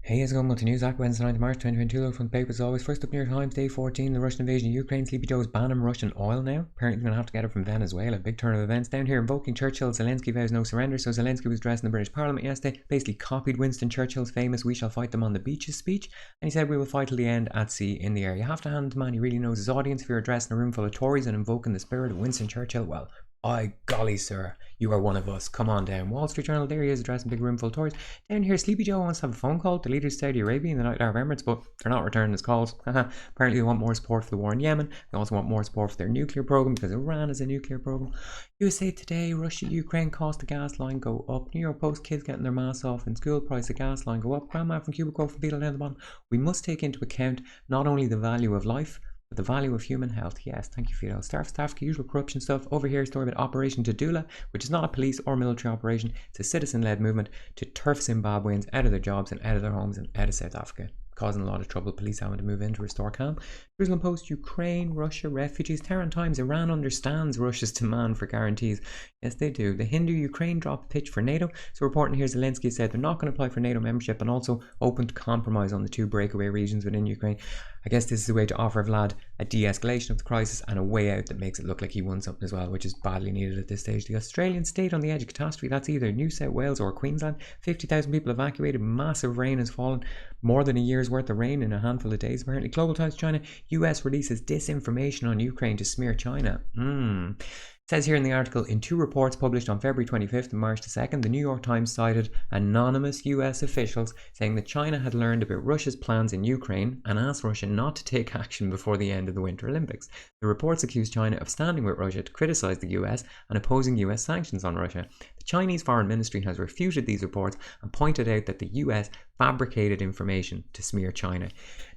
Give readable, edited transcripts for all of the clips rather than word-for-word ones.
Hey, how's it going? Multi-news, Wednesday 9th March 2022. Look from the papers as always. First up, New York Times, day 14, the Russian invasion of Ukraine. Sleepy Joe's banning Russian oil now. Apparently going to have to get it from Venezuela. Big turn of events. Down here, invoking Churchill, Zelensky vows no surrender. So Zelensky was addressing the British Parliament yesterday, basically copied Winston Churchill's famous "We shall fight them on the beaches" speech. And he said, "We will fight till the end, at sea, in the air." You have to hand the man, he really knows his audience. If you're addressing a room full of Tories and invoking the spirit of Winston Churchill, well, by golly, sir, you are one of us. Come on down. Wall Street Journal, there he is addressing big room full of Tories. Down here, Sleepy Joe wants to have a phone call to leaders of Saudi Arabia and the United Arab Emirates, but they're not returning his calls. Apparently they want more support for the war in Yemen. They also want more support for their nuclear program because Iran is a nuclear program. USA Today, Russia, Ukraine, cost of gas line go up. New York Post, kids getting their masks off in school, price of gas line go up. Grandma from Cuba quote from Beetle down the bottom. We must take into account not only the value of life, but the value of human health. Yes, thank you, Fido. Staff, usual corruption stuff. Over here, a story about Operation Tadula, which is not a police or military operation. It's a citizen-led movement to turf Zimbabweans out of their jobs and out of their homes and out of South Africa, causing a lot of trouble. Police having to move in to restore calm. Jerusalem Post, Ukraine, Russia, refugees. Terran Times, Iran understands Russia's demand for guarantees. Yes, they do. The Hindu, Ukraine dropped pitch for NATO. So reporting here, Zelensky said they're not going to apply for NATO membership and also open to compromise on the two breakaway regions within Ukraine. I guess this is a way to offer Vlad a de-escalation of the crisis and a way out that makes it look like he won something as well, which is badly needed at this stage. The Australian state on the edge of catastrophe. That's either New South Wales or Queensland. 50,000 people evacuated. Massive rain has fallen. More than a year's worth of rain in a handful of days, apparently. Global Times, China. US releases disinformation on Ukraine to smear China. It says here in the article, in two reports published on February 25th and March 2nd, the New York Times cited anonymous US officials saying that China had learned about Russia's plans in Ukraine and asked Russia not to take action before the end of the Winter Olympics. The reports accused China of standing with Russia to criticize the US and opposing US sanctions on Russia. The Chinese Foreign Ministry has refuted these reports and pointed out that the US fabricated information to smear China.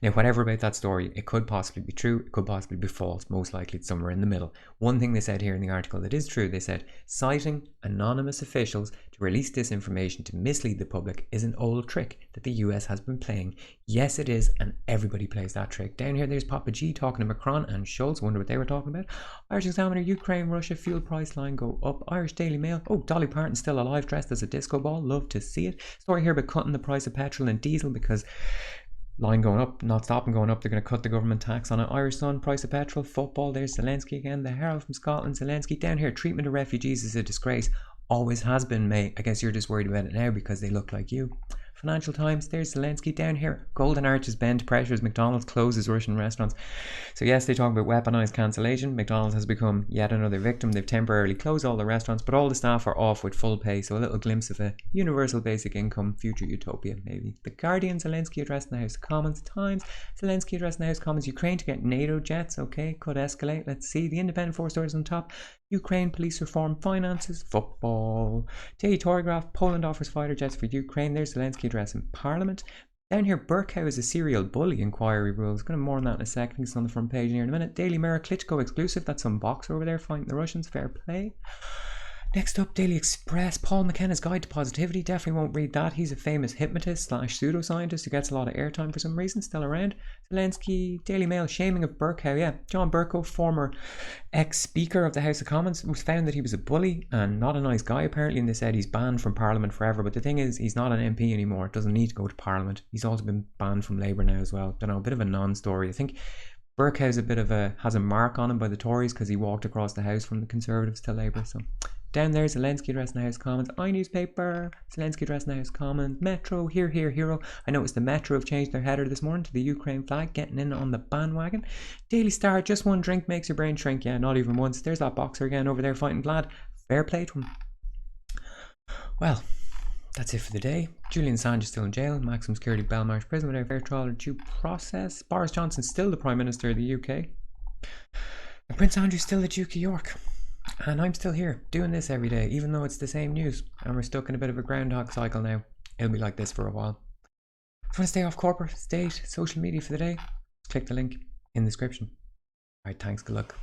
Now, whatever about that story, it could possibly be true, it could possibly be false. Most likely it's somewhere in the middle. One thing they said here in the article that is true, they said, citing anonymous officials to release this information to mislead the public is an old trick that the US has been playing. Yes, it is, and everybody plays that trick. Down here, there's Papa G talking to Macron and Schultz. Wonder what they were talking about. Irish Examiner, Ukraine, Russia, fuel price line go up. Irish Daily Mail, oh, Dolly Parton's still alive, dressed as a disco ball. Love to see it. Story here about cutting the price of petrol and diesel because line going up, not stopping going up. They're going to cut the government tax on it. Irish Sun, price of petrol. Football, there's Zelensky again. The Herald from Scotland, Zelensky. Down here, treatment of refugees is a disgrace. Always has been, mate. I guess you're just worried about it now because they look like you. Financial Times, there's Zelensky. Down here, Golden Arches bend to pressure as McDonald's closes Russian restaurants. So yes, they talk about weaponized cancellation. McDonald's has become yet another victim. They've temporarily closed all the restaurants, but all the staff are off with full pay. So a little glimpse of a universal basic income, future utopia maybe. The Guardian, Zelensky addressing the House of Commons. Times, Zelensky addressing the House of Commons. Ukraine to get NATO jets. Okay, could escalate. Let's see. The Independent, four stories on top. Ukraine police reform, finances, football. Daily Telegraph, Poland offers fighter jets for Ukraine. There's Zelensky addressing Parliament. Down here, Burkow is a serial bully, inquiry rules. Going to more on that in a second. It's on the front page here in a minute. Daily Mirror, Klitschko exclusive. That's some boxer over there fighting the Russians. Fair play. Next up, Daily Express, Paul McKenna's Guide to Positivity. Definitely won't read that. He's a famous hypnotist / pseudoscientist who gets a lot of airtime for some reason. Still around. Zelensky, Daily Mail, shaming of Burkow. Yeah, John Burkow, former ex-speaker of the House of Commons, was found that he was a bully and not a nice guy apparently, and they said he's banned from Parliament forever. But the thing is, he's not an MP anymore. Doesn't need to go to Parliament. He's also been banned from Labour now as well. Don't know, a bit of a non-story. I think Burkow's has a mark on him by the Tories because he walked across the House from the Conservatives to Labour. So down there, Zelensky addressing the House of Commons. iNewspaper, Zelensky addressing the House of Commons. Metro, here, hero. I noticed the Metro have changed their header this morning to the Ukraine flag, getting in on the bandwagon. Daily Star, just one drink makes your brain shrink. Yeah, not even once. There's that boxer again over there fighting Vlad. Fair play to him. Well, that's it for the day. Julian Assange is still in jail. Maximum security Belmarsh prison without fair trial or due process. Boris Johnson still the Prime Minister of the UK. And Prince Andrew's still the Duke of York. And I'm still here doing this every day, even though it's the same news. And we're stuck in a bit of a groundhog cycle now. It'll be like this for a while. If you want to stay off corporate, state, social media for the day, click the link in the description. Alright, thanks, good luck.